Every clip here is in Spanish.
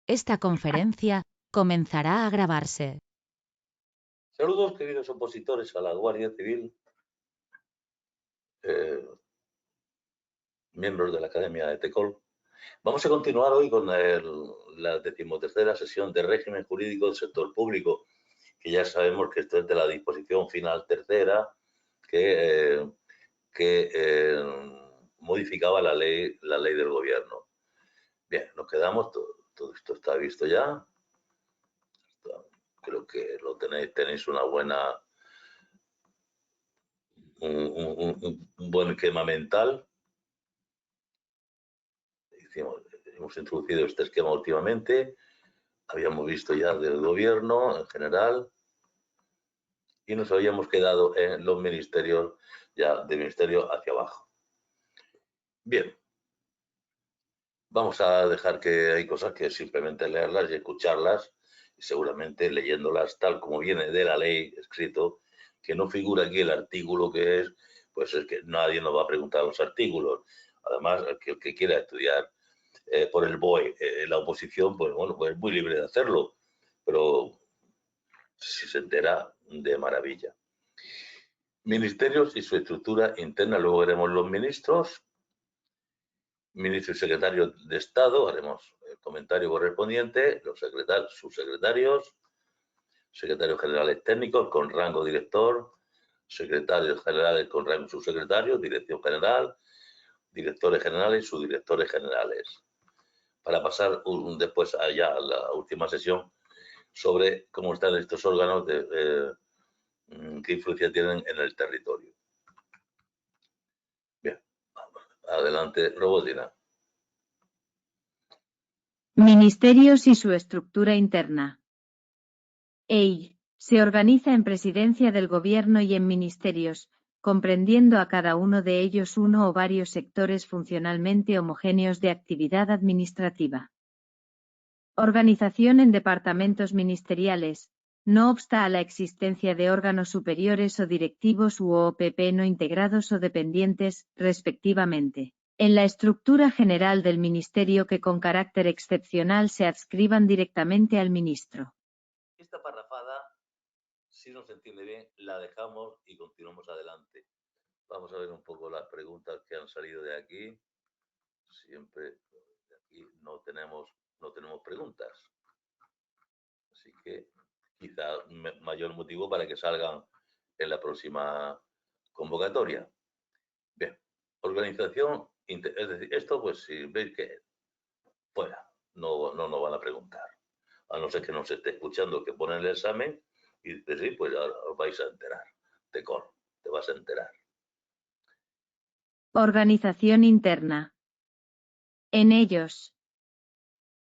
Esta conferencia comenzará a grabarse. Saludos, queridos opositores a la Guardia Civil, miembros de la Academia de TECOL. Vamos a continuar hoy con la 13ª sesión de régimen jurídico del sector público, que ya sabemos que esto es de la disposición final tercera que modificaba la ley del gobierno. Bien, nos quedamos, todo esto está visto ya. Creo que lo tenéis una buena, un buen esquema mental. Hemos introducido este esquema últimamente, habíamos visto ya del gobierno en general y nos habíamos quedado en los ministerios, ya de ministerio hacia abajo. Bien, vamos a dejar que hay cosas que simplemente leerlas y escucharlas, y seguramente leyéndolas tal como viene de la ley escrito, que no figura aquí el artículo que es, pues es que nadie nos va a preguntar los artículos. Además, el que quiera estudiar por el BOE, la oposición, pues bueno, pues es muy libre de hacerlo, pero si se entera, de maravilla. Ministerios y su estructura interna, luego veremos los ministros, ministro y secretario de Estado, haremos el comentario correspondiente, los secretarios, subsecretarios, secretarios generales técnicos con rango director, secretarios generales con rango subsecretario, dirección general, directores generales y subdirectores generales. Para pasar después allá a la última sesión sobre cómo están estos órganos, qué influencia tienen en el territorio. Bien, adelante, Robotina. Ministerios y su estructura interna. EI se organiza en presidencia del gobierno y en ministerios, comprendiendo a cada uno de ellos uno o varios sectores funcionalmente homogéneos de actividad administrativa. Organización en departamentos ministeriales. No obsta a la existencia de órganos superiores o directivos u OPP no integrados o dependientes, respectivamente, en la estructura general del ministerio que con carácter excepcional se adscriban directamente al ministro. Esta parrafada, si no se entiende bien, la dejamos y continuamos adelante. Vamos a ver un poco las preguntas que han salido de aquí. Siempre de aquí no tenemos preguntas. Así que quizá mayor motivo para que salgan en la próxima convocatoria. Bien, organización, es decir, esto pues si veis que fuera, no nos van a preguntar. A no ser que nos esté escuchando que pone el examen y dice, sí, pues ahora os vais a enterar. Te vas a enterar. Organización interna. En ellos.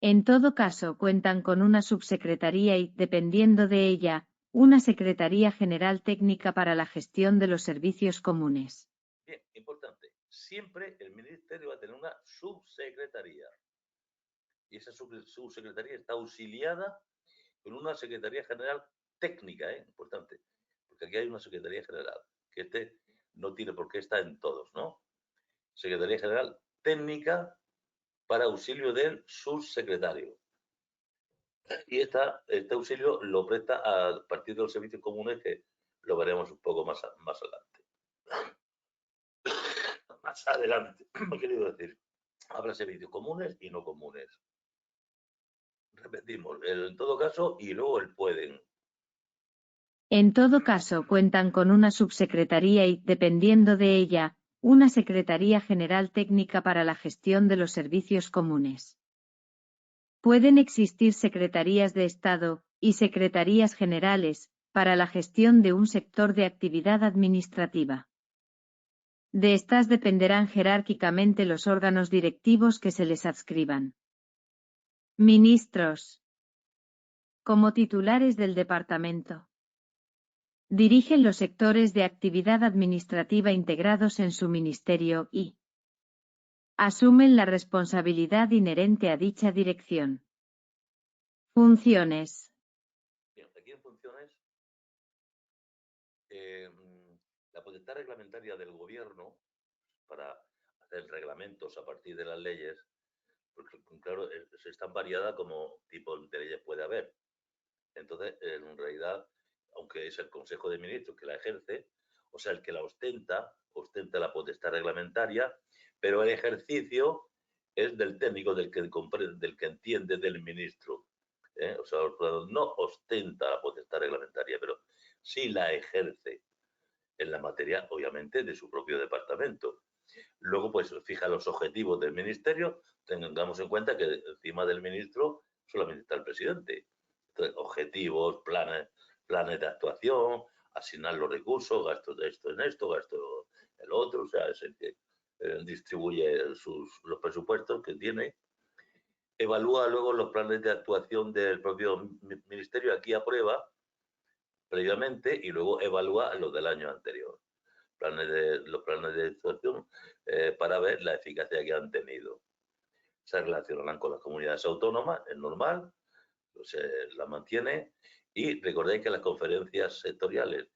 En todo caso, cuentan con una subsecretaría y, dependiendo de ella, una Secretaría General Técnica para la gestión de los servicios comunes. Bien, importante. Siempre el ministerio va a tener una subsecretaría. Y esa subsecretaría está auxiliada con una Secretaría General Técnica, importante. Porque aquí hay una Secretaría General, que no tiene por qué estar en todos, ¿no? Secretaría General Técnica para auxilio del subsecretario. Y este auxilio lo presta a partir de los servicios comunes, que lo veremos un poco más adelante. Más adelante, he querido decir, habrá servicios comunes y no comunes. Repetimos, en todo caso, y luego el pueden. En todo caso, cuentan con una subsecretaría y, dependiendo de ella, una Secretaría General Técnica para la gestión de los servicios comunes. Pueden existir secretarías de Estado y secretarías generales para la gestión de un sector de actividad administrativa. De estas dependerán jerárquicamente los órganos directivos que se les adscriban. Ministros. Como titulares del departamento. Dirigen los sectores de actividad administrativa integrados en su ministerio y asumen la responsabilidad inherente a dicha dirección. Funciones. Bien, aquí en funciones, la potestad reglamentaria del gobierno para hacer reglamentos a partir de las leyes, porque, claro, es tan variada como tipo de leyes puede haber. Entonces, en realidad, aunque es el Consejo de Ministros que la ejerce, o sea, el que la ostenta la potestad reglamentaria, pero el ejercicio es del técnico, del que entiende, del ministro. O sea, no ostenta la potestad reglamentaria, pero sí la ejerce en la materia, obviamente, de su propio departamento. Luego, pues, fija los objetivos del ministerio. Tengamos en cuenta que encima del ministro solamente está el presidente. Entonces, objetivos, planes de actuación, asignar los recursos, gasto de esto en esto, gasto el otro, o sea, es el que distribuye los presupuestos que tiene. Evalúa luego los planes de actuación del propio ministerio, aquí aprueba previamente y luego evalúa los del año anterior. Los planes de actuación para ver la eficacia que han tenido. Se relacionarán con las comunidades autónomas, es normal, se la mantiene, y recordéis que las conferencias sectoriales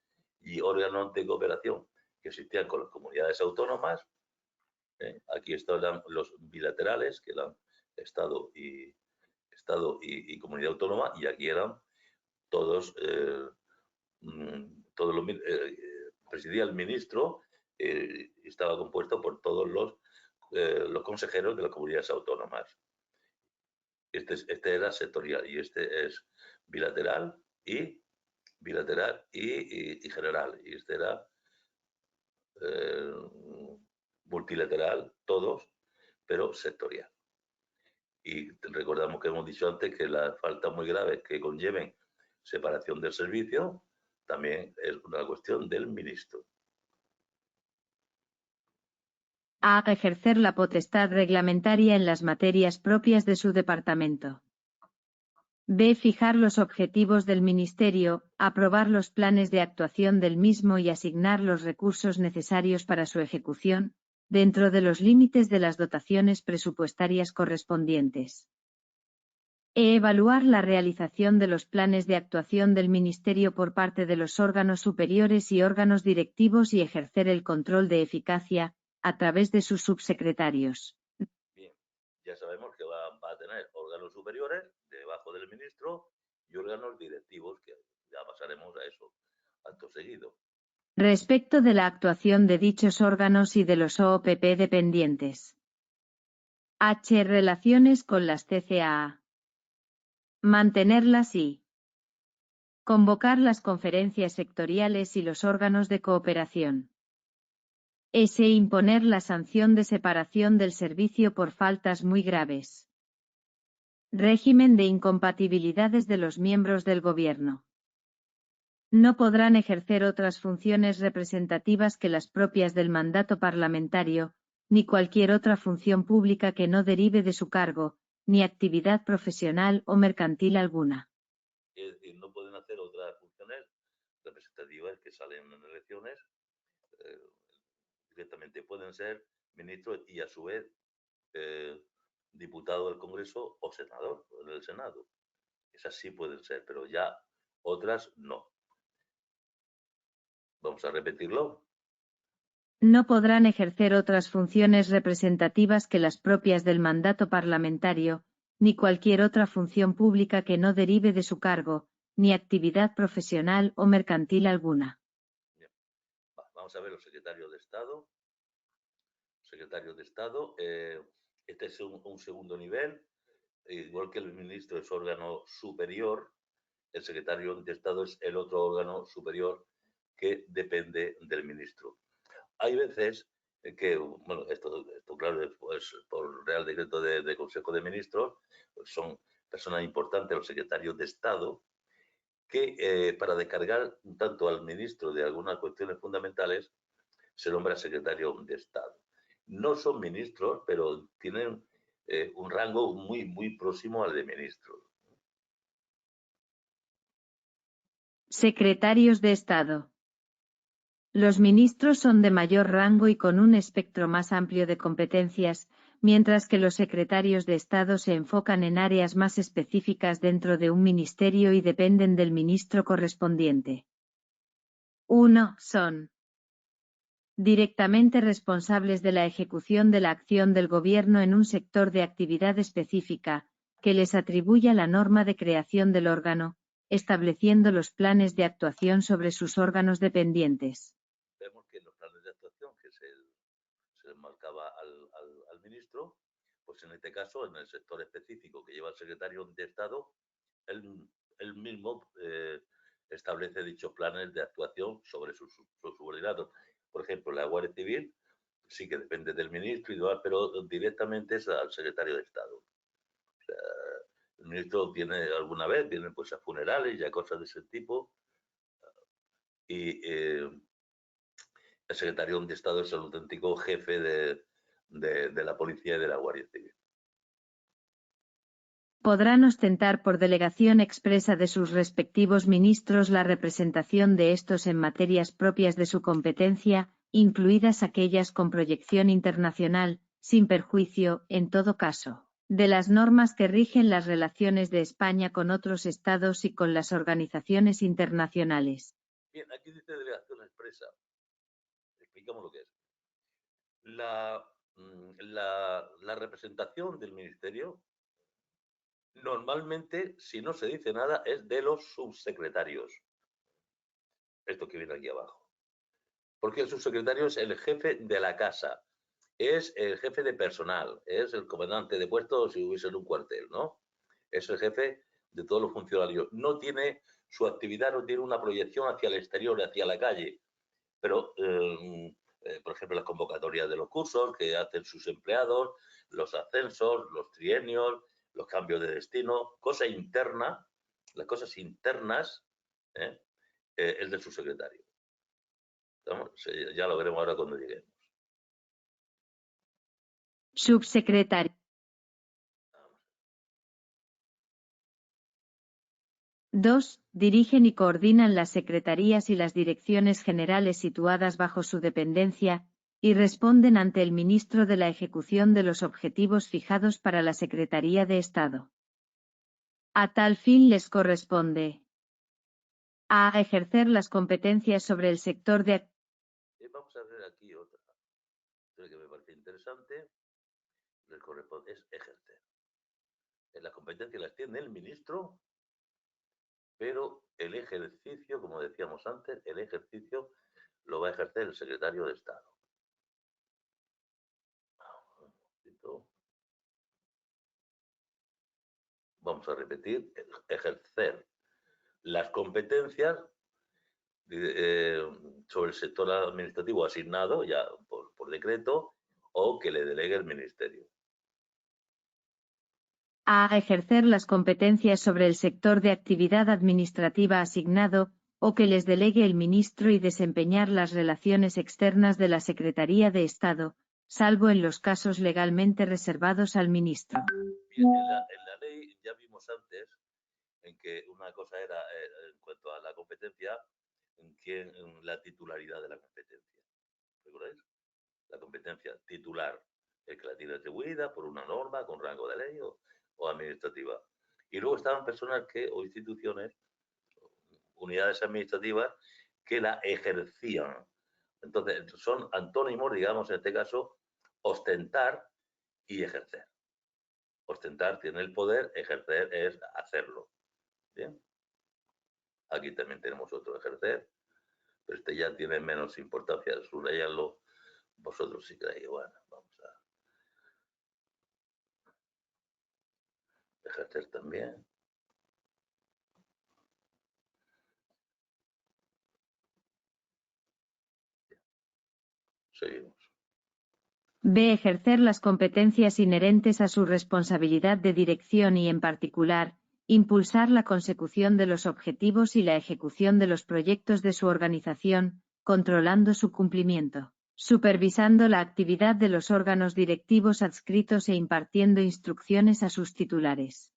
y órganos de cooperación que existían con las comunidades autónomas, aquí están los bilaterales, que eran Estado y comunidad autónoma, y aquí eran todos los presidía el ministro, estaba compuesto por todos los consejeros de las comunidades autónomas. Este era sectorial y este es bilateral y general. Y este era multilateral, todos, pero sectorial. Y recordamos que hemos dicho antes que las faltas muy graves que conlleven separación del servicio también es una cuestión del ministro. A ejercer la potestad reglamentaria en las materias propias de su departamento. B. Fijar los objetivos del ministerio, aprobar los planes de actuación del mismo y asignar los recursos necesarios para su ejecución, dentro de los límites de las dotaciones presupuestarias correspondientes. E. Evaluar la realización de los planes de actuación del ministerio por parte de los órganos superiores y órganos directivos y ejercer el control de eficacia, a través de sus subsecretarios. Bien, ya sabemos que va a tener órganos superiores debajo del ministro y órganos directivos, que ya pasaremos a eso acto seguido. Respecto de la actuación de dichos órganos y de los OPP dependientes. H. Relaciones con las CCAA. Mantenerlas y convocar las conferencias sectoriales y los órganos de cooperación. S. Imponer la sanción de separación del servicio por faltas muy graves. Régimen de incompatibilidades de los miembros del Gobierno. No podrán ejercer otras funciones representativas que las propias del mandato parlamentario, ni cualquier otra función pública que no derive de su cargo, ni actividad profesional o mercantil alguna. Es decir, no pueden hacer otras funciones representativas que salen en elecciones. Directamente pueden ser ministros y a su vez diputado del Congreso o senador en el Senado. Esas sí pueden ser, pero ya otras no. Vamos a repetirlo. No podrán ejercer otras funciones representativas que las propias del mandato parlamentario, ni cualquier otra función pública que no derive de su cargo, ni actividad profesional o mercantil alguna. Bien. Vamos a ver los secretarios de Estado. Este es un segundo nivel. Igual que el ministro es órgano superior, el secretario de Estado es el otro órgano superior que depende del ministro. Hay veces que, bueno, esto claro, pues, por Real Decreto de Consejo de Ministros, pues son personas importantes, los secretarios de Estado, que para descargar tanto al ministro de algunas cuestiones fundamentales, se nombra secretario de Estado. No son ministros, pero tienen un rango muy, muy próximo al de ministro. Secretarios de Estado. Los ministros son de mayor rango y con un espectro más amplio de competencias, mientras que los secretarios de Estado se enfocan en áreas más específicas dentro de un ministerio y dependen del ministro correspondiente. 1. Son directamente responsables de la ejecución de la acción del Gobierno en un sector de actividad específica, que les atribuya la norma de creación del órgano, estableciendo los planes de actuación sobre sus órganos dependientes. Vemos que los planes de actuación que se les marcaba al ministro, pues en este caso, en el sector específico que lleva el secretario de Estado, él mismo establece dichos planes de actuación sobre sus subordinados. Por ejemplo, la Guardia Civil sí que depende del ministro y demás, pero directamente es al secretario de Estado. O sea, el ministro viene alguna vez, viene pues a funerales y a cosas de ese tipo, y el secretario de Estado es el auténtico jefe de la policía y de la Guardia Civil. Podrán ostentar por delegación expresa de sus respectivos ministros la representación de estos en materias propias de su competencia, incluidas aquellas con proyección internacional, sin perjuicio, en todo caso, de las normas que rigen las relaciones de España con otros estados y con las organizaciones internacionales. Bien, aquí dice delegación expresa. Explicamos lo que es. La representación del ministerio, normalmente, si no se dice nada, es de los subsecretarios. Esto que viene aquí abajo. Porque el subsecretario es el jefe de la casa, es el jefe de personal, es el comandante de puesto si hubiese en un cuartel, ¿no? Es el jefe de todos los funcionarios. No tiene, su actividad no tiene una proyección hacia el exterior, hacia la calle, pero, por ejemplo, las convocatorias de los cursos que hacen sus empleados, los ascensos, los trienios, los cambios de destino, cosa interna, las cosas internas, es del subsecretario. Ya lo veremos ahora cuando lleguemos. Subsecretario. 2. Dirigen y coordinan las secretarías y las direcciones generales situadas bajo su dependencia, y responden ante el ministro de la ejecución de los objetivos fijados para la Secretaría de Estado. A tal fin les corresponde a ejercer las competencias sobre el sector de... Vamos a ver aquí otra que me parece interesante. Les corresponde, es ejercer. Las competencias las tiene el ministro, pero el ejercicio, como decíamos antes, el ejercicio lo va a ejercer el secretario de Estado. Vamos a repetir, ejercer las competencias sobre el sector administrativo asignado ya por decreto o que le delegue el ministerio. A ejercer las competencias sobre el sector de actividad administrativa asignado, o que les delegue el ministro y desempeñar las relaciones externas de la Secretaría de Estado, salvo en los casos legalmente reservados al ministro. Bien, en la ley ya vimos antes en que una cosa era, en cuanto a la competencia, en la titularidad de la competencia. ¿Recordáis? La competencia titular es que la tiene atribuida por una norma con rango de ley o administrativa. Y luego estaban personas o instituciones, unidades administrativas, que la ejercían. Entonces, son antónimos, digamos, en este caso, ostentar y ejercer. Ostentar tiene el poder, ejercer es hacerlo. ¿Bien? Aquí también tenemos otro, ejercer, pero este ya tiene menos importancia, subrayarlo vosotros si queréis. Bueno, vamos a ejercer también. Seguimos. B. Ejercer las competencias inherentes a su responsabilidad de dirección y, en particular, impulsar la consecución de los objetivos y la ejecución de los proyectos de su organización, controlando su cumplimiento, supervisando la actividad de los órganos directivos adscritos e impartiendo instrucciones a sus titulares.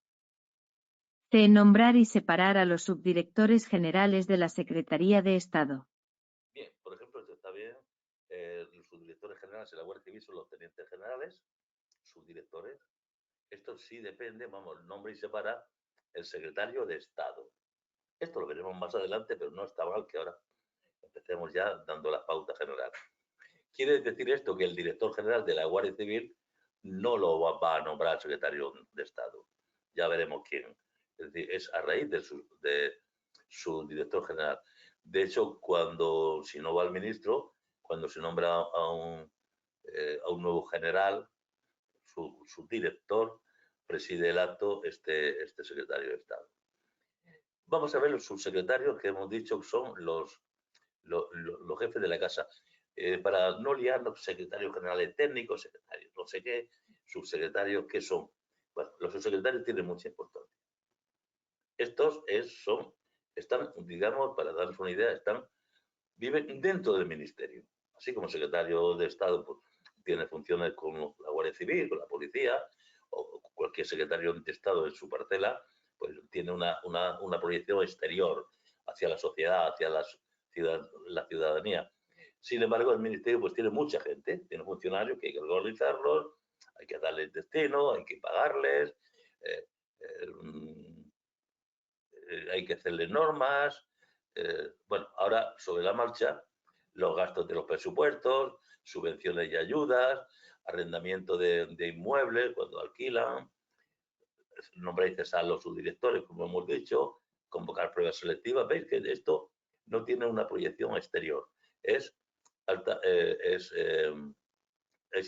C. Nombrar y separar a los subdirectores generales de la Secretaría de Estado. Bien, por ejemplo, esto está bien. Los subdirectores generales de la Guardia Civil son los tenientes generales, subdirectores. Esto sí depende, vamos, nombra y separa el secretario de Estado. Esto lo veremos más adelante, pero no está mal que ahora empecemos ya dando la pauta general. Quiere decir esto que el director general de la Guardia Civil no lo va a nombrar secretario de Estado. Ya veremos quién. Es decir, es a raíz de su director general. De hecho, si no va el ministro, cuando se nombra a un nuevo general, su director preside el acto este secretario de Estado. Vamos a ver los subsecretarios que hemos dicho que son los jefes de la casa. Para no liarnos, secretarios generales técnicos, secretarios no sé qué, subsecretarios, ¿qué son? Bueno, los subsecretarios tienen mucha importancia. Estos están, digamos, para darles una idea, viven dentro del ministerio. Así como secretario de Estado pues, tiene funciones con la Guardia Civil, con la policía, o cualquier secretario de Estado en su parcela, pues tiene una proyección exterior hacia la sociedad, hacia la ciudadanía. Sin embargo, el ministerio pues tiene mucha gente, tiene funcionarios que hay que organizarlos, hay que darles destino, hay que pagarles, hay que hacerles normas. Bueno, ahora sobre la marcha, los gastos de los presupuestos, subvenciones y ayudas, arrendamiento de inmuebles cuando alquilan, nombrar y cesar a los subdirectores, como hemos dicho, convocar pruebas selectivas. Veis que esto no tiene una proyección exterior, es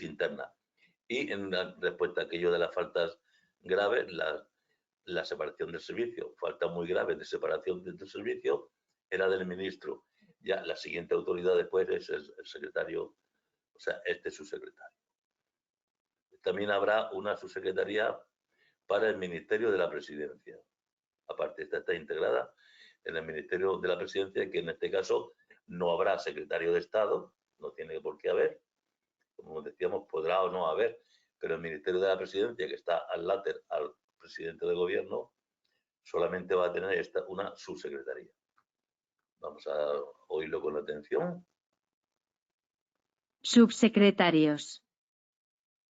interna. Y en respuesta a aquello de las faltas graves, la separación del servicio, falta muy grave de separación del servicio, era del ministro. Ya la siguiente autoridad después es el secretario, o sea, subsecretario. También habrá una subsecretaría para el Ministerio de la Presidencia. Aparte, esta está integrada en el Ministerio de la Presidencia, que en este caso no habrá secretario de Estado, no tiene por qué haber, como decíamos, podrá o no haber, pero el Ministerio de la Presidencia, que está al presidente del gobierno, solamente va a tener una subsecretaría. Vamos a oírlo con atención. Subsecretarios.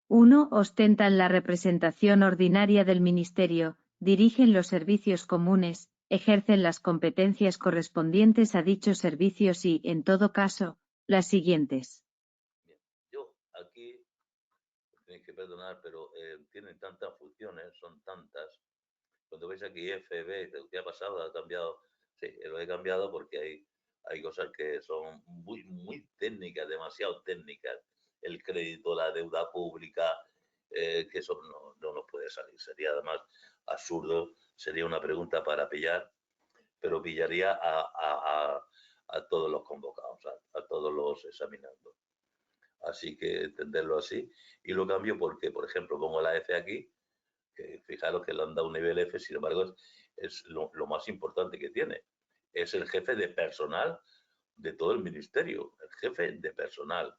1. Ostentan la representación ordinaria del Ministerio, dirigen los servicios comunes, ejercen las competencias correspondientes a dichos servicios y, en todo caso, las siguientes. Bien. Yo aquí, tenéis que perdonar, pero tienen tantas funciones, son tantas. Cuando veis aquí FB, ¿qué ha pasado? ¿Ha cambiado? Sí, lo he cambiado porque hay cosas que son muy, muy técnicas, demasiado técnicas. El crédito, la deuda pública, que eso no nos puede salir. Sería además absurdo, sería una pregunta para pillar, pero pillaría a todos los convocados, a todos los examinandos. Así que entenderlo así. Y lo cambio porque, por ejemplo, pongo la F aquí, que fijaros que le han dado un nivel F, sin embargo, es lo más importante que tiene. Es el jefe de personal de todo el ministerio, el jefe de personal,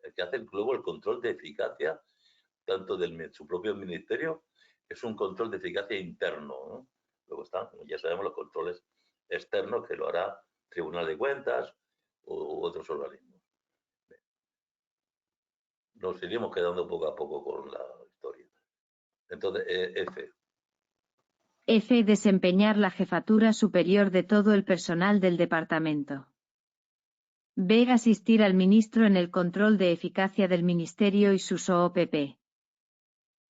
el que hace luego el control de eficacia tanto de su propio ministerio, es un control de eficacia interno, ¿no? Luego están, como ya sabemos, los controles externos que lo hará Tribunal de Cuentas u otros organismos. Nos iríamos quedando poco a poco con la historia. Entonces, F. F. Desempeñar la jefatura superior de todo el personal del departamento. B. Asistir al ministro en el control de eficacia del ministerio y sus OPP.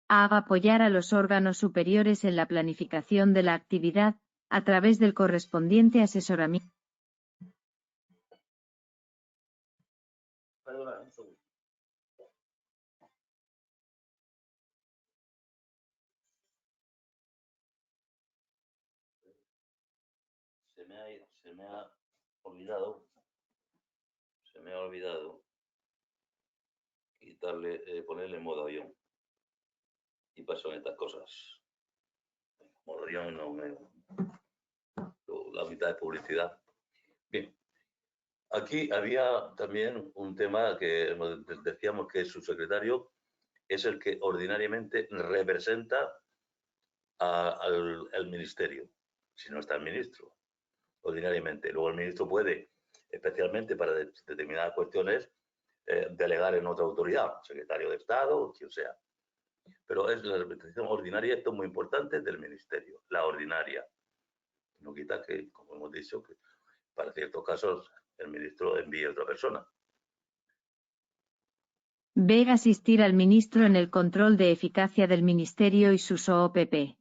A. Apoyar a los órganos superiores en la planificación de la actividad, a través del correspondiente asesoramiento. Perdona, un segundo. Se me ha olvidado quitarle, ponerle modo avión. Y pasan estas cosas. Modo avión no la mitad de publicidad. Bien. Aquí había también un tema que decíamos que su secretario es el que ordinariamente representa al ministerio, si no está el ministro, ordinariamente. Luego el ministro puede, especialmente para determinadas cuestiones, delegar en otra autoridad, secretario de Estado o quien sea. Pero es la representación ordinaria, esto es muy importante, del ministerio, la ordinaria. No quita que, como hemos dicho, que para ciertos casos el ministro envíe a otra persona. B. Asistir al ministro en el control de eficacia del ministerio y sus OPP.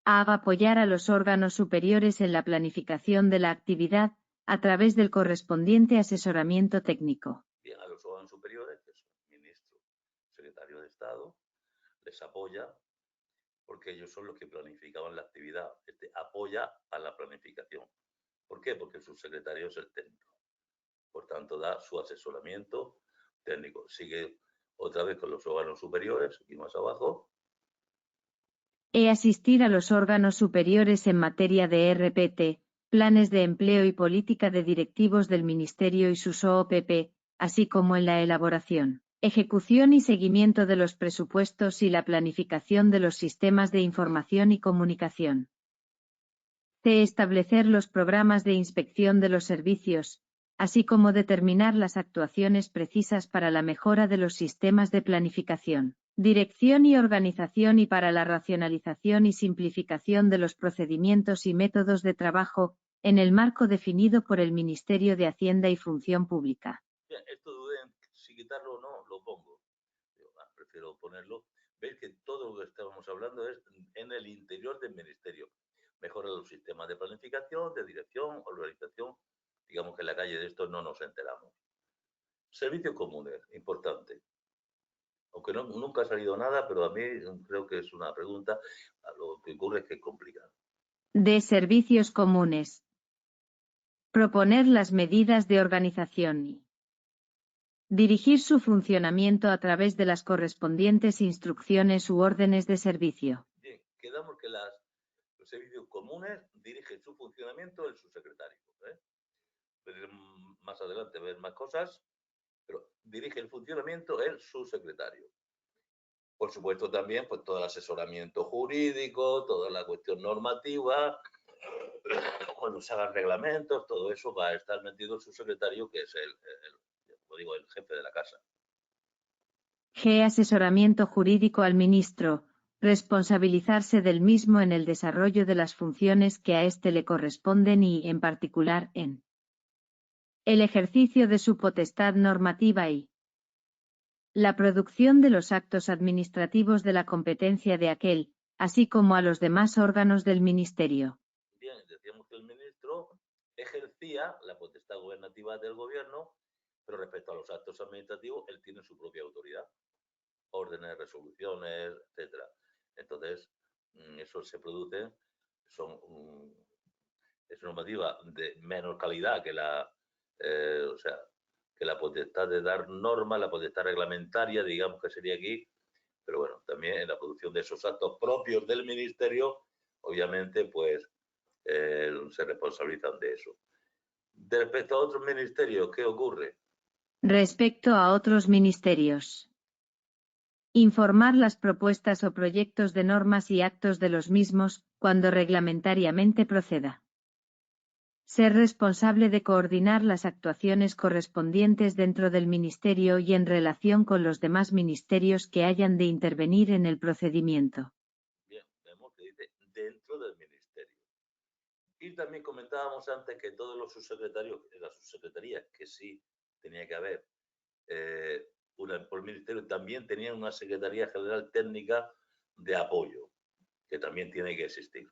A. Apoyar a los órganos superiores en la planificación de la actividad, a través del correspondiente asesoramiento técnico. Bien, a los órganos superiores, que son ministro, secretario de Estado, les apoya porque ellos son los que planificaban la actividad. Este apoya a la planificación. ¿Por qué? Porque el subsecretario es el técnico. Por tanto, da su asesoramiento técnico. Sigue otra vez con los órganos superiores y más abajo. E. Asistir a los órganos superiores en materia de RPT, planes de empleo y política de directivos del Ministerio y sus OPP, así como en la elaboración, ejecución y seguimiento de los presupuestos y la planificación de los sistemas de información y comunicación. C. Establecer los programas de inspección de los servicios, así como determinar las actuaciones precisas para la mejora de los sistemas de planificación, dirección y organización y para la racionalización y simplificación de los procedimientos y métodos de trabajo, en el marco definido por el Ministerio de Hacienda y Función Pública. Bien, esto duden si quitarlo o no, lo pongo. Yo, prefiero ponerlo. Veis que todo lo que estábamos hablando es en el interior del ministerio. Mejora los sistemas de planificación, de dirección, organización. Digamos que en la calle de esto no nos enteramos. Servicios comunes, importante. Aunque nunca ha salido nada, pero a mí creo que es una pregunta. Lo que ocurre es que es complicado. De servicios comunes. Proponer las medidas de organización y dirigir su funcionamiento a través de las correspondientes instrucciones u órdenes de servicio. Bien, quedamos que los servicios comunes dirigen su funcionamiento el subsecretario. Más adelante ver más cosas, pero dirige el funcionamiento el subsecretario. Por supuesto también pues todo el asesoramiento jurídico, toda la cuestión normativa, cuando se hagan reglamentos, todo eso va a estar metido el subsecretario, que es el jefe de la casa. G. Asesoramiento jurídico al ministro, responsabilizarse del mismo en el desarrollo de las funciones que a éste le corresponden y, en particular, en el ejercicio de su potestad normativa y la producción de los actos administrativos de la competencia de aquel, así como a los demás órganos del ministerio. Bien, decíamos que el ministro ejercía la potestad gubernativa del gobierno, pero respecto a los actos administrativos, él tiene su propia autoridad, órdenes, resoluciones, etcétera. Entonces, eso se produce, es normativa de menor calidad que que la potestad de dar normas, la potestad reglamentaria, digamos que sería aquí, pero bueno, también en la producción de esos actos propios del ministerio, obviamente, pues se responsabilizan de eso. Respecto a otros ministerios, ¿qué ocurre? Respecto a otros ministerios. Informar las propuestas o proyectos de normas y actos de los mismos, cuando reglamentariamente proceda. Ser responsable de coordinar las actuaciones correspondientes dentro del ministerio y en relación con los demás ministerios que hayan de intervenir en el procedimiento. Bien, vemos que dice dentro del ministerio. Y también comentábamos antes que todos los subsecretarios, las subsecretarías, que sí tenía que haber por ministerio, también tenían una Secretaría General Técnica de apoyo, que también tiene que existir.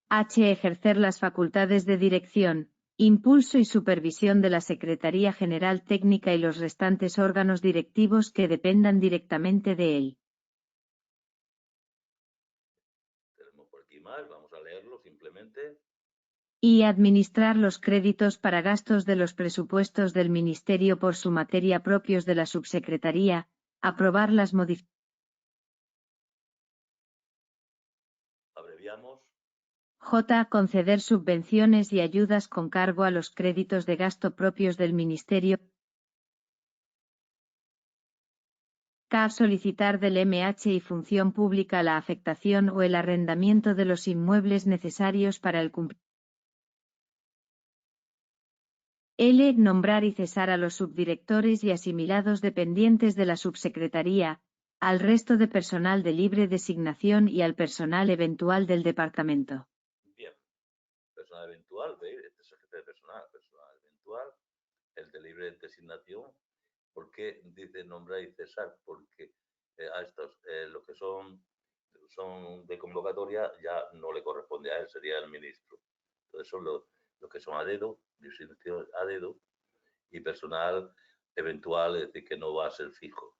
H. Ejercer las facultades de dirección, impulso y supervisión de la Secretaría General Técnica y los restantes órganos directivos que dependan directamente de él. Tenemos por aquí más, vamos a leerlo simplemente. Y administrar los créditos para gastos de los presupuestos del Ministerio por su materia propios de la Subsecretaría, aprobar las modificaciones. Abreviamos. J. Conceder subvenciones y ayudas con cargo a los créditos de gasto propios del Ministerio. K. Solicitar del MH y Función Pública la afectación o el arrendamiento de los inmuebles necesarios para el cumplimiento. L. Nombrar y cesar a los subdirectores y asimilados dependientes de la subsecretaría, al resto de personal de libre designación y al personal eventual del departamento. Bien, personal eventual, ¿veis? Este es el jefe de personal eventual, el de libre designación ¿Por qué dice nombrar y cesar? Porque a estos, los que son de convocatoria, ya no le corresponde a él, sería el ministro. Entonces son los que son a dedo, designación a dedo, y personal eventual, es decir, que no va a ser fijo.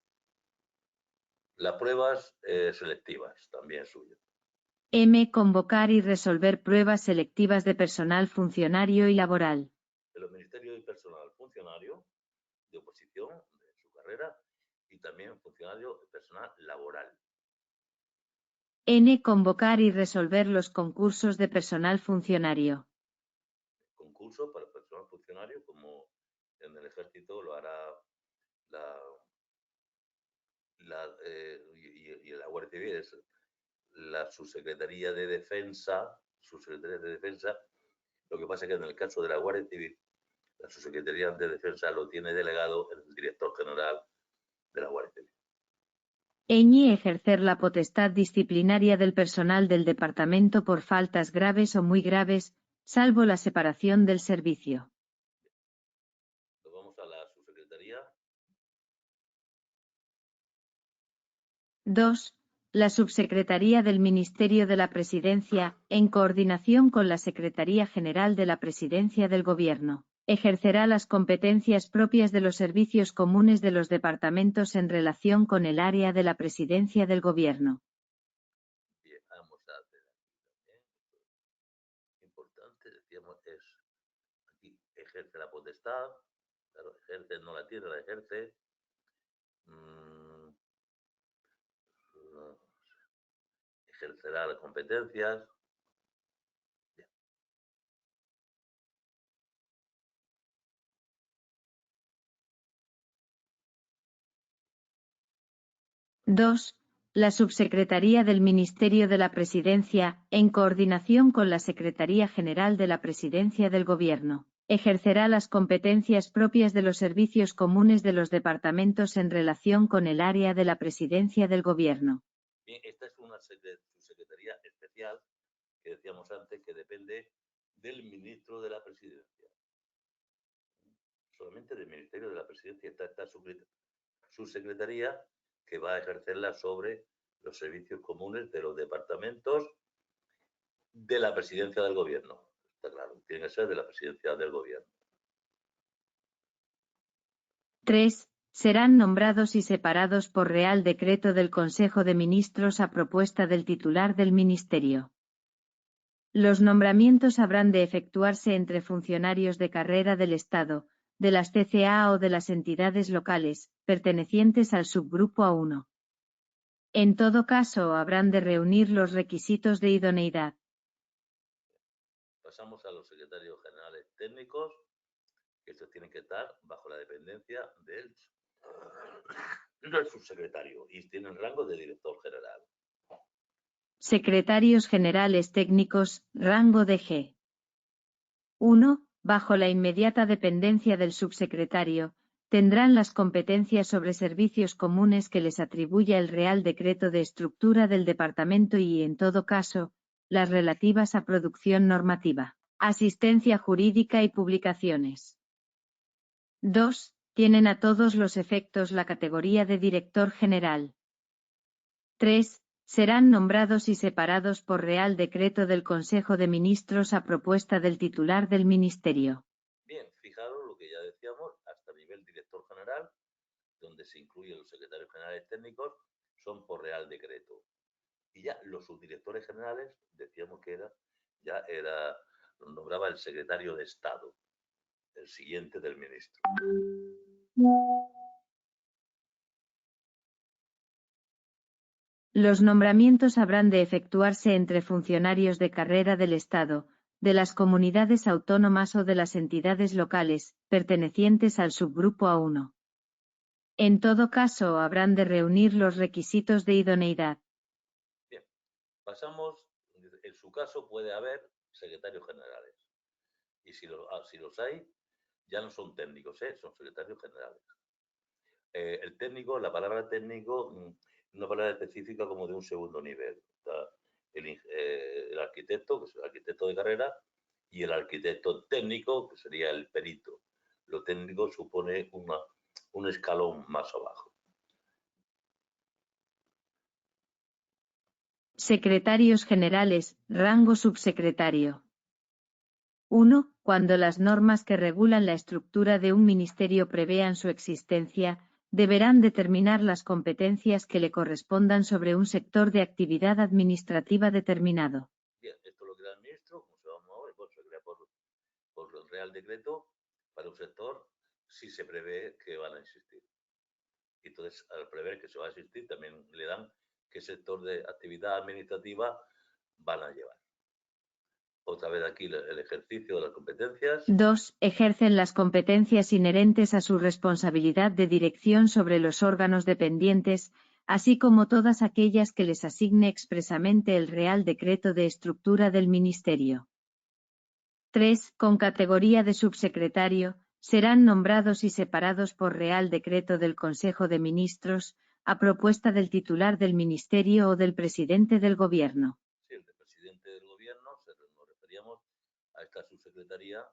Las pruebas selectivas, también suyo. M. Convocar y resolver pruebas selectivas de personal funcionario y laboral. De los ministerios y personal funcionario de oposición de su carrera y también funcionario personal laboral. N. Convocar y resolver los concursos de personal funcionario. Concurso para personal funcionario, como en el ejército lo hará y la Guardia Civil, es la subsecretaría de Defensa, Lo que pasa es que en el caso de la Guardia Civil, la subsecretaría de Defensa lo tiene delegado el director general de la Guardia Civil. Ñ. Ejercer la potestad disciplinaria del personal del departamento por faltas graves o muy graves, salvo la separación del servicio. Nos vamos a la subsecretaría. 2. La Subsecretaría del Ministerio de la Presidencia, en coordinación con la Secretaría General de la Presidencia del Gobierno, ejercerá las competencias propias de los servicios comunes de los departamentos en relación con el área de la Presidencia del Gobierno. Bien, vamos a hacer aquí también. Importante, decíamos, es aquí ejerce la potestad, claro, ejerce, no la tiene, la ejerce. Ejercerá las competencias. Bien. 2. La Subsecretaría del Ministerio de la Presidencia, en coordinación con la Secretaría General de la Presidencia del Gobierno, ejercerá las competencias propias de los servicios comunes de los departamentos en relación con el área de la Presidencia del Gobierno. Bien, esta es una subsecretaría especial que decíamos antes que depende del ministro de la Presidencia. Solamente del Ministerio de la Presidencia está esta subsecretaría que va a ejercerla sobre los servicios comunes de los departamentos de la Presidencia del Gobierno. Está claro, tiene que ser de la Presidencia del Gobierno. 3. Serán nombrados y separados por Real Decreto del Consejo de Ministros a propuesta del titular del Ministerio. Los nombramientos habrán de efectuarse entre funcionarios de carrera del Estado, de las CCA o de las entidades locales, pertenecientes al subgrupo A1. En todo caso, habrán de reunir los requisitos de idoneidad. Pasamos a los secretarios generales técnicos, que estos tienen que estar bajo la dependencia del subsecretario y tienen rango de director general. Secretarios generales técnicos, rango de G. 1. Bajo la inmediata dependencia del subsecretario, tendrán las competencias sobre servicios comunes que les atribuya el Real Decreto de Estructura del Departamento y, en todo caso, las relativas a producción normativa, asistencia jurídica y publicaciones. 2. Tienen a todos los efectos la categoría de director general. 3. Serán nombrados y separados por Real Decreto del Consejo de Ministros a propuesta del titular del Ministerio. Bien, fijaros lo que ya decíamos, hasta nivel director general, donde se incluyen los secretarios generales técnicos, son por Real Decreto. Y ya los subdirectores generales, decíamos que los nombraba el secretario de Estado, el siguiente del ministro. Los nombramientos habrán de efectuarse entre funcionarios de carrera del Estado, de las comunidades autónomas o de las entidades locales, pertenecientes al subgrupo A1. En todo caso, habrán de reunir los requisitos de idoneidad. Bien, pasamos, en su caso puede haber secretarios generales. Y si los hay, ya no son técnicos, son secretarios generales. El técnico, la palabra técnico, una palabra específica como de un segundo nivel. Está el arquitecto, que es el arquitecto de carrera, y el arquitecto técnico, que sería el perito. Lo técnico supone un escalón más abajo. Secretarios generales, rango subsecretario. 1. Cuando las normas que regulan la estructura de un ministerio prevean su existencia, deberán determinar las competencias que le correspondan sobre un sector de actividad administrativa determinado. Bien, esto lo crea el ministro, como se va a mover, pues se crea por el Real Decreto para un sector si se prevé que van a existir. Y entonces, al prever que se va a existir, también le dan qué sector de actividad administrativa van a llevar. Otra vez aquí el ejercicio de las competencias. 2. Ejercen las competencias inherentes a su responsabilidad de dirección sobre los órganos dependientes, así como todas aquellas que les asigne expresamente el Real Decreto de Estructura del Ministerio. 3. Con categoría de subsecretario, serán nombrados y separados por Real Decreto del Consejo de Ministros, a propuesta del titular del Ministerio o del presidente del Gobierno. Sí, el presidente del Gobierno, nos referíamos a esta subsecretaría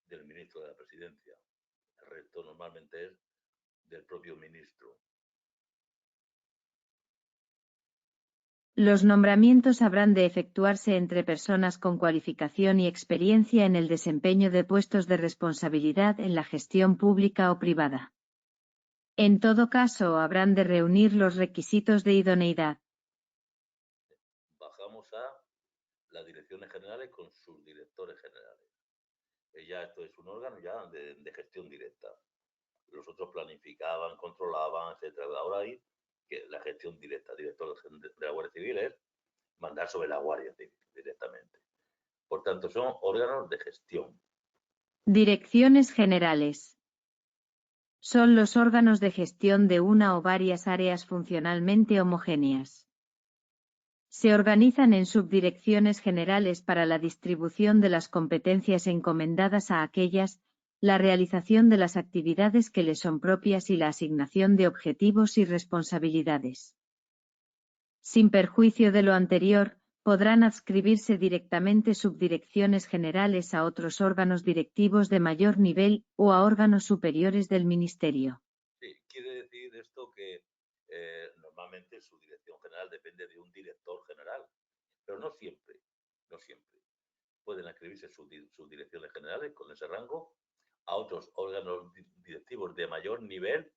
del ministro de la Presidencia. El resto normalmente es del propio ministro. Los nombramientos habrán de efectuarse entre personas con cualificación y experiencia en el desempeño de puestos de responsabilidad en la gestión pública o privada. En todo caso, habrán de reunir los requisitos de idoneidad. Bajamos a las direcciones generales con sus directores generales. Ya esto es un órgano ya de gestión directa. Los otros planificaban, controlaban, etcétera. Ahora hay que la gestión directa, director de la Guardia Civil es mandar sobre la Guardia Civil directamente. Por tanto, son órganos de gestión. Direcciones generales. Son los órganos de gestión de una o varias áreas funcionalmente homogéneas. Se organizan en subdirecciones generales para la distribución de las competencias encomendadas a aquellas, la realización de las actividades que les son propias y la asignación de objetivos y responsabilidades. Sin perjuicio de lo anterior, podrán adscribirse directamente subdirecciones generales a otros órganos directivos de mayor nivel o a órganos superiores del Ministerio. Sí, quiere decir esto que normalmente su dirección general depende de un director general, pero no siempre, no siempre. Pueden adscribirse sus direcciones generales con ese rango a otros órganos directivos de mayor nivel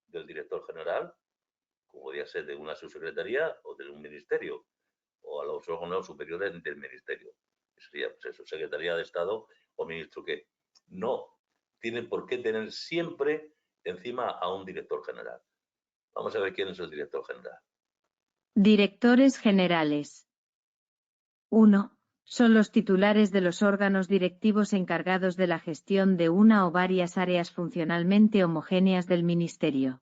del director general, como podría ser de una subsecretaría o de un ministerio, o a los órganos superiores del ministerio. Sería pues eso, Secretaría de Estado o ministro, que no tiene por qué tener siempre encima a un director general. Vamos a ver quién es el director general. Directores generales. 1. Son los titulares de los órganos directivos encargados de la gestión de una o varias áreas funcionalmente homogéneas del Ministerio.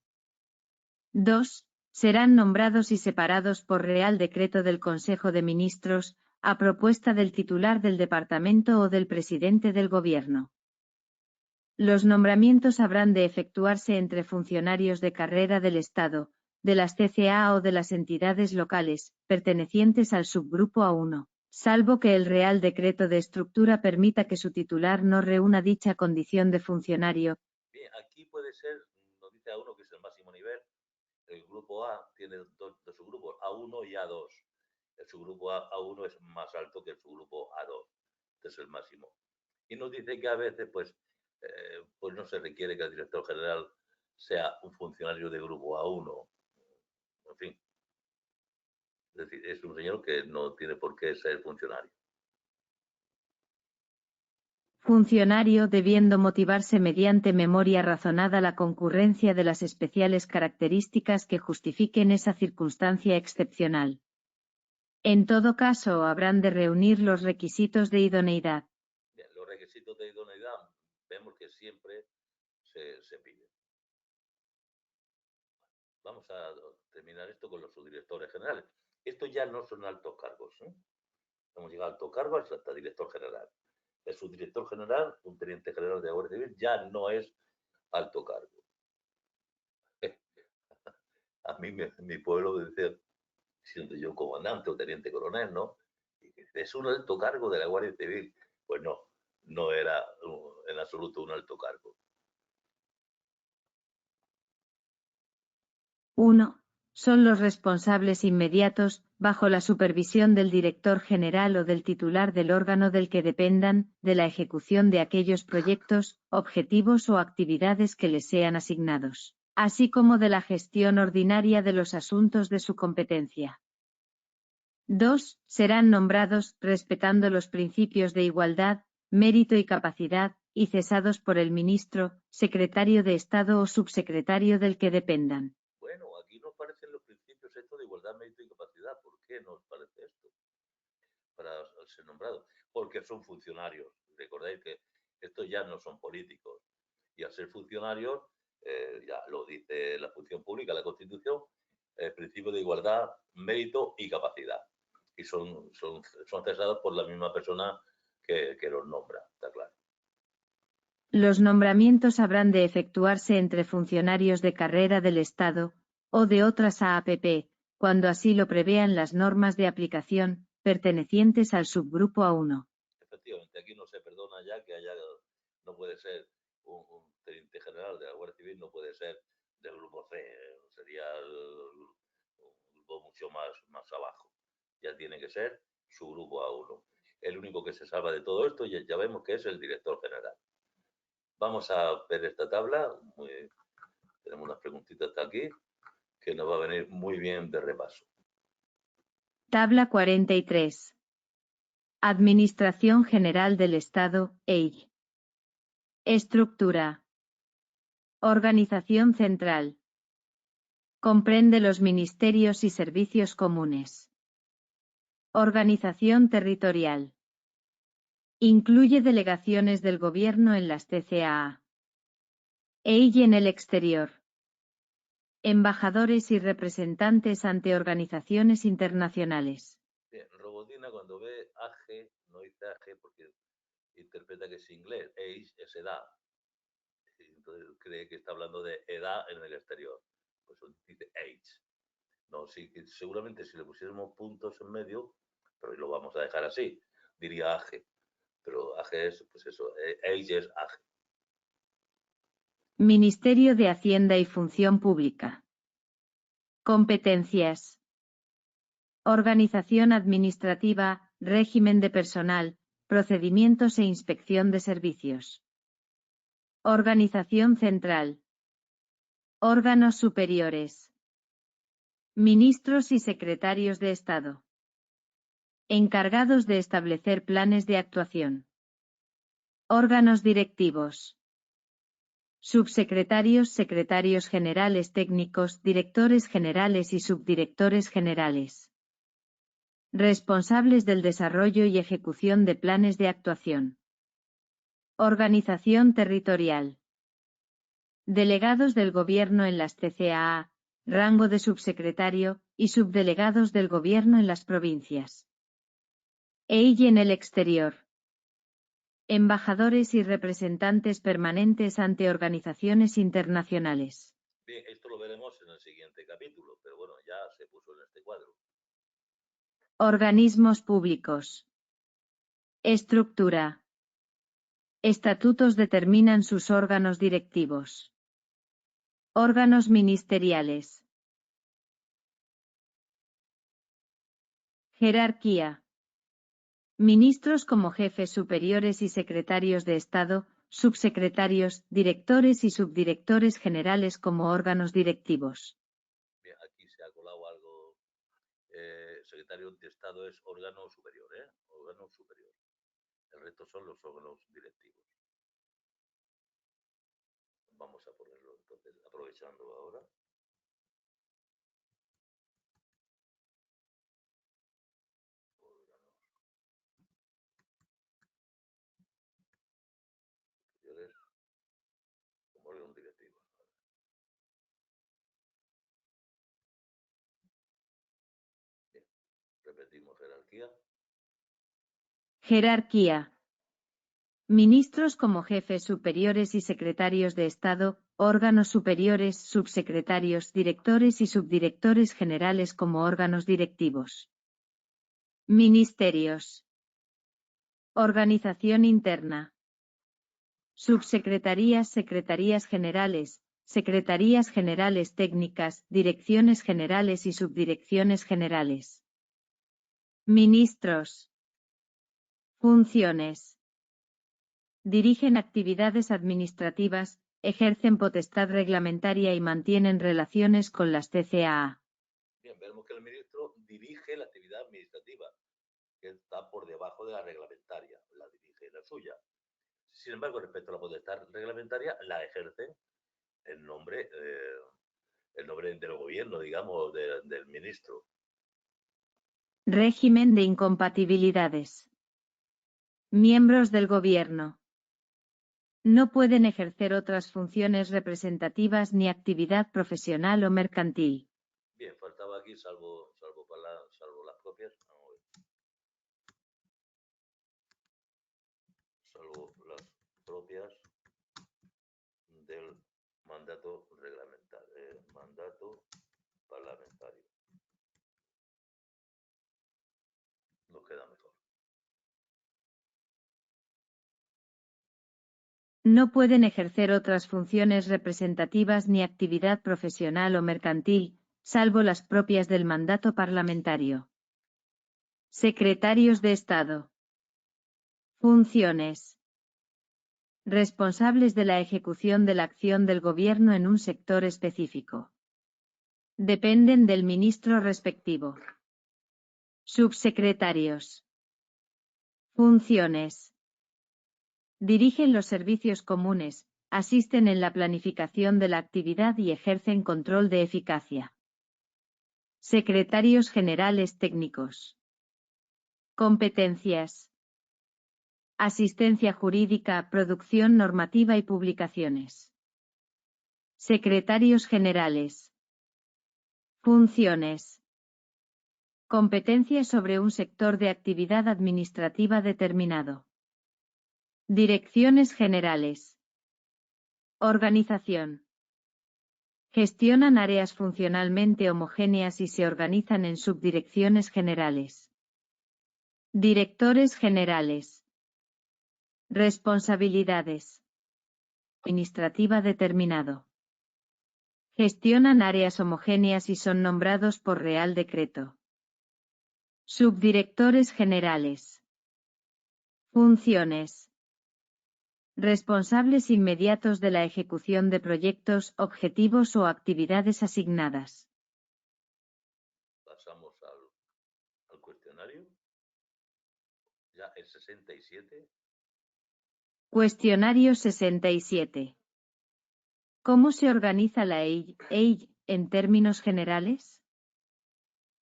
2. Serán nombrados y separados por Real Decreto del Consejo de Ministros, a propuesta del titular del departamento o del presidente del Gobierno. Los nombramientos habrán de efectuarse entre funcionarios de carrera del Estado, de las CCA o de las entidades locales, pertenecientes al subgrupo A1, salvo que el Real Decreto de Estructura permita que su titular no reúna dicha condición de funcionario. Bien, aquí puede ser, nos dice A1 que es el máximo nivel, el grupo A tiene dos subgrupos, A1 y A2. El subgrupo A1 es más alto que el subgrupo A2. Este es el máximo. Y nos dice que a veces, pues no se requiere que el director general sea un funcionario de grupo A1. En fin. Es decir, es un señor que no tiene por qué ser funcionario. Funcionario debiendo motivarse mediante memoria razonada la concurrencia de las especiales características que justifiquen esa circunstancia excepcional. En todo caso, habrán de reunir los requisitos de idoneidad. Bien, los requisitos de idoneidad vemos que siempre se piden. Vamos a terminar esto con los subdirectores generales. Estos ya no son altos cargos. Hemos llegado a alto cargo hasta director general. El subdirector general, un teniente general de la Guardia Civil, ya no es alto cargo. A mí, mi pueblo decía, siendo yo comandante o teniente coronel, ¿no? Es un alto cargo de la Guardia Civil. Pues no, no era en absoluto un alto cargo. 1. Son los responsables inmediatos, bajo la supervisión del director general o del titular del órgano del que dependan, de la ejecución de aquellos proyectos, objetivos o actividades que les sean asignados, así como de la gestión ordinaria de los asuntos de su competencia. 2. Serán nombrados, respetando los principios de igualdad, mérito y capacidad, y cesados por el ministro, secretario de Estado o subsecretario del que dependan. Bueno, aquí nos parecen los principios estos de igualdad, mérito y capacidad. ¿Por qué nos parece esto? Para ser nombrados. Porque son funcionarios. Recordáis que estos ya no son políticos. Y al ser funcionarios, ya lo dice la función pública, la Constitución, el principio de igualdad, mérito y capacidad. Y son cesados por la misma persona que los nombra, está claro. Los nombramientos habrán de efectuarse entre funcionarios de carrera del Estado, o de otras AAPP, cuando así lo prevean las normas de aplicación, pertenecientes al subgrupo A1. Efectivamente, aquí no se perdona ya que no puede ser un teniente general de la Guardia Civil, no puede ser del grupo C, sería un grupo mucho más abajo. Ya tiene que ser su grupo A1. El único que se salva de todo esto ya vemos que es el director general. Vamos a ver esta tabla. Tenemos unas preguntitas hasta aquí que nos va a venir muy bien de repaso. Tabla 43. Administración General del Estado, EI. Estructura. Organización central. Comprende los ministerios y servicios comunes. Organización territorial. Incluye delegaciones del gobierno en las TCAA. EI en el exterior. Embajadores y representantes ante organizaciones internacionales. Bien, Robotina cuando ve AG, no dice AG porque interpreta que es inglés, age es edad. Entonces cree que está hablando de edad en el exterior. Pues dice age. No, sí, seguramente si le pusiéramos puntos en medio, pero lo vamos a dejar así, diría AG. Pero AG es, pues eso, age es AG. Ministerio de Hacienda y Función Pública. Competencias. Organización administrativa, régimen de personal, procedimientos e inspección de servicios. Organización central. Órganos superiores. Ministros y secretarios de Estado. Encargados de establecer planes de actuación. Órganos directivos. Subsecretarios, secretarios generales técnicos, directores generales y subdirectores generales. Responsables del desarrollo y ejecución de planes de actuación. Organización territorial. Delegados del Gobierno en las TCAA, rango de subsecretario, y subdelegados del Gobierno en las provincias. EI en el exterior. Embajadores y representantes permanentes ante organizaciones internacionales. Bien, esto lo veremos en el siguiente capítulo, pero bueno, ya se puso en este cuadro. Organismos públicos. Estructura. Estatutos determinan sus órganos directivos. Órganos ministeriales. Jerarquía. Ministros como jefes superiores y secretarios de Estado, subsecretarios, directores y subdirectores generales como órganos directivos. Bien, aquí se ha colado algo. Secretario de Estado es órgano superior, ¿eh? Órgano superior. El resto son los órganos directivos. Vamos a ponerlo entonces, aprovechando ahora. Órganos superiores como órganos directivos. Bien, repetimos jerarquía. Jerarquía. Ministros como jefes superiores y secretarios de Estado, órganos superiores, subsecretarios, directores y subdirectores generales como órganos directivos. Ministerios. Organización interna. Subsecretarías, secretarías generales, secretarías generales técnicas, direcciones generales y subdirecciones generales. Ministros. Funciones. Dirigen actividades administrativas, ejercen potestad reglamentaria y mantienen relaciones con las CCAA. Bien, vemos que el ministro dirige la actividad administrativa, que está por debajo de la reglamentaria, la dirige la suya. Sin embargo, respecto a la potestad reglamentaria, la ejercen en nombre del gobierno, digamos, del ministro. Régimen de incompatibilidades. Miembros del gobierno. No pueden ejercer otras funciones representativas ni actividad profesional o mercantil. Bien, faltaba aquí, salvo las propias. Salvo las propias del mandato reglamentario, mandato parlamentario. Nos queda mejor. No pueden ejercer otras funciones representativas ni actividad profesional o mercantil, salvo las propias del mandato parlamentario. Secretarios de Estado. Funciones. Responsables de la ejecución de la acción del gobierno en un sector específico. Dependen del ministro respectivo. Subsecretarios. Funciones. Dirigen los servicios comunes, asisten en la planificación de la actividad y ejercen control de eficacia. Secretarios generales técnicos. Competencias. Asistencia jurídica, producción normativa y publicaciones. Secretarios generales. Funciones. Competencias sobre un sector de actividad administrativa determinado. Direcciones generales. Organización. Gestionan áreas funcionalmente homogéneas y se organizan en subdirecciones generales. Directores generales. Responsabilidades. Administrativa determinado. Gestionan áreas homogéneas y son nombrados por Real Decreto. Subdirectores generales. Funciones. Responsables inmediatos de la ejecución de proyectos, objetivos o actividades asignadas. Pasamos al cuestionario. Ya el 67. Cuestionario 67. ¿Cómo se organiza la EI en términos generales?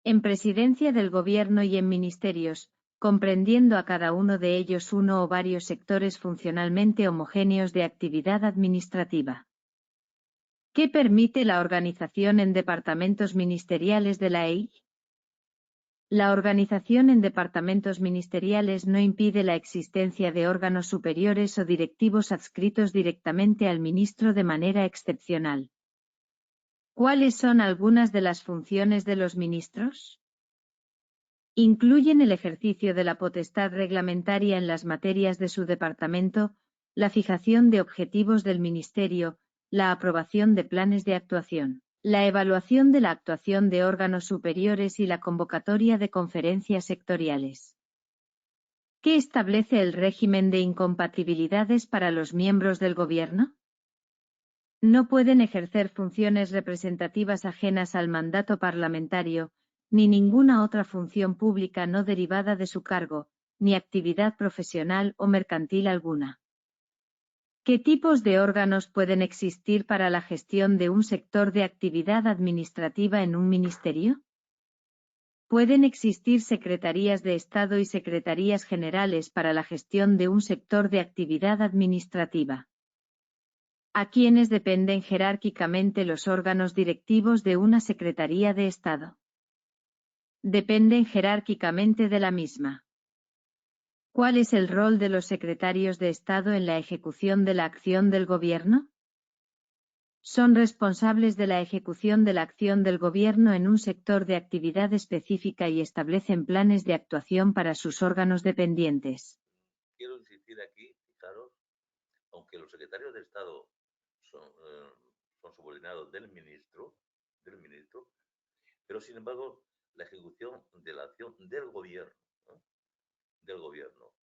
En presidencia del gobierno y en ministerios, comprendiendo a cada uno de ellos uno o varios sectores funcionalmente homogéneos de actividad administrativa. ¿Qué permite la organización en departamentos ministeriales de la EI? La organización en departamentos ministeriales no impide la existencia de órganos superiores o directivos adscritos directamente al ministro de manera excepcional. ¿Cuáles son algunas de las funciones de los ministros? Incluyen el ejercicio de la potestad reglamentaria en las materias de su departamento, la fijación de objetivos del ministerio, la aprobación de planes de actuación, la evaluación de la actuación de órganos superiores y la convocatoria de conferencias sectoriales. ¿Qué establece el régimen de incompatibilidades para los miembros del gobierno? No pueden ejercer funciones representativas ajenas al mandato parlamentario, ni ninguna otra función pública no derivada de su cargo, ni actividad profesional o mercantil alguna. ¿Qué tipos de órganos pueden existir para la gestión de un sector de actividad administrativa en un ministerio? Pueden existir secretarías de Estado y secretarías generales para la gestión de un sector de actividad administrativa. ¿A quiénes dependen jerárquicamente los órganos directivos de una Secretaría de Estado? Dependen jerárquicamente de la misma. ¿Cuál es el rol de los secretarios de Estado en la ejecución de la acción del gobierno? Son responsables de la ejecución de la acción del gobierno en un sector de actividad específica y establecen planes de actuación para sus órganos dependientes. Quiero insistir aquí, fijaros, aunque los secretarios de Estado son subordinados del ministro, pero sin embargo la ejecución de la acción del gobierno, ¿no? Del gobierno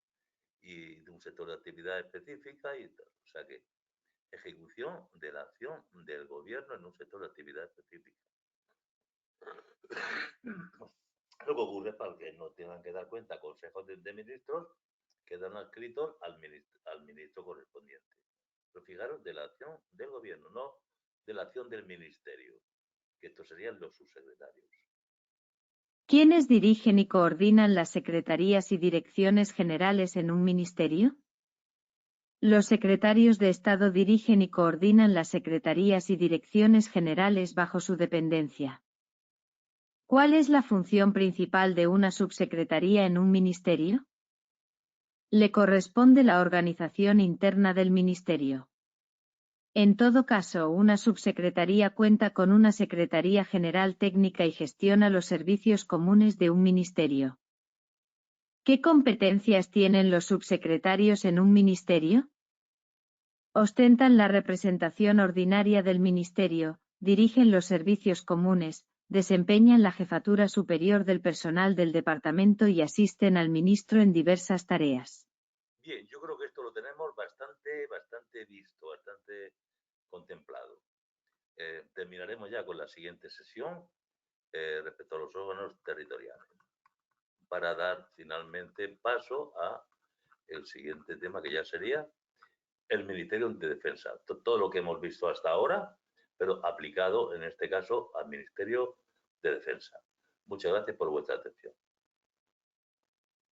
y de un sector de actividad específica y tal. O sea que ejecución de la acción del gobierno en un sector de actividad específica. Lo que ocurre para que no tengan que dar cuenta consejos de ministros quedan adscritos al ministro correspondiente. Pero fijaros, de la acción del gobierno, no de la acción del ministerio, que estos serían los subsecretarios. ¿Quiénes dirigen y coordinan las secretarías y direcciones generales en un ministerio? Los secretarios de Estado dirigen y coordinan las secretarías y direcciones generales bajo su dependencia. ¿Cuál es la función principal de una subsecretaría en un ministerio? Le corresponde la organización interna del ministerio. En todo caso, una subsecretaría cuenta con una secretaría general técnica y gestiona los servicios comunes de un ministerio. ¿Qué competencias tienen los subsecretarios en un ministerio? Ostentan la representación ordinaria del ministerio, dirigen los servicios comunes, desempeñan la jefatura superior del personal del departamento y asisten al ministro en diversas tareas. Bien, yo creo que esto lo tenemos bastante visto, bastante contemplado. Terminaremos ya con la siguiente sesión respecto a los órganos territoriales para dar finalmente paso a el siguiente tema, que ya sería el Ministerio de Defensa. Todo lo que hemos visto hasta ahora, pero aplicado en este caso al Ministerio de Defensa. Muchas gracias por vuestra atención.